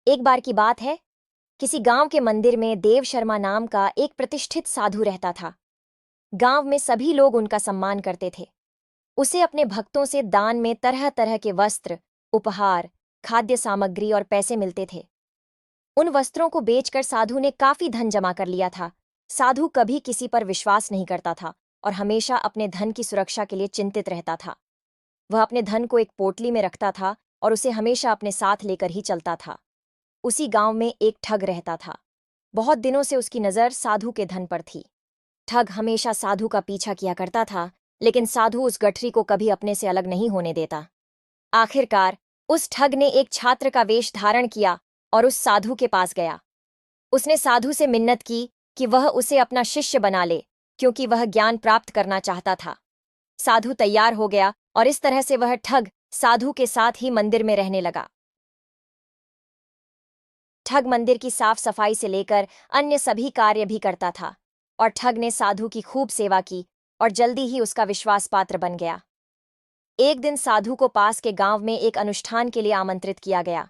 एक बार की बात है, किसी गांव के मंदिर में देव शर्मा नाम का एक प्रतिष्ठित साधु रहता था। गांव में सभी लोग उनका सम्मान करते थे। उसे अपने भक्तों से दान में तरह तरह के वस्त्र, उपहार, खाद्य सामग्री और पैसे मिलते थे। उन वस्त्रों को बेचकर साधु ने काफी धन जमा कर लिया था। साधु कभी किसी पर विश्वास नहीं करता था और हमेशा अपने धन की सुरक्षा के लिए चिंतित रहता था। वह अपने धन को एक पोटली में रखता था और उसे हमेशा अपने साथ लेकर ही चलता था। उसी गांव में एक ठग रहता था। बहुत दिनों से उसकी नजर साधु के धन पर थी। ठग हमेशा साधु का पीछा किया करता था, लेकिन साधु उस गठरी को कभी अपने से अलग नहीं होने देता। आखिरकार उस ठग ने एक छात्र का वेश धारण किया और उस साधु के पास गया। उसने साधु से मिन्नत की कि वह उसे अपना शिष्य बना ले, क्योंकि वह ज्ञान प्राप्त करना चाहता था। साधु तैयार हो गया और इस तरह से वह ठग साधु के साथ ही मंदिर में रहने लगा। ठग मंदिर की साफ सफाई से लेकर अन्य सभी कार्य भी करता था और ठग ने साधु की खूब सेवा की और जल्दी ही उसका विश्वास पात्र बन गया। एक दिन साधु को पास के गांव में एक अनुष्ठान के लिए आमंत्रित किया गया।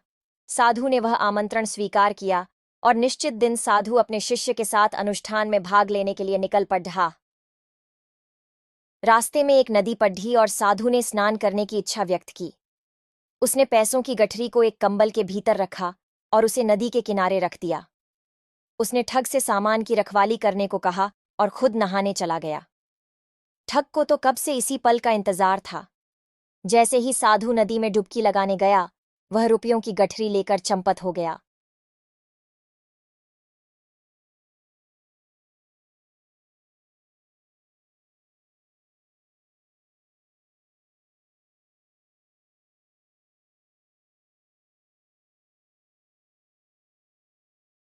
साधु ने वह आमंत्रण स्वीकार किया और निश्चित दिन साधु अपने शिष्य के साथ अनुष्ठान में भाग लेने के लिए निकल पड़ा। रास्ते में एक नदी पड़ी और साधु ने स्नान करने की इच्छा व्यक्त की। उसने पैसों की गठरी को एक कंबल के भीतर रखा और उसे नदी के किनारे रख दिया। उसने ठग से सामान की रखवाली करने को कहा और खुद नहाने चला गया। ठग को तो कब से इसी पल का इंतजार था। जैसे ही साधु नदी में डुबकी लगाने गया, वह रुपयों की गठरी लेकर चंपत हो गया।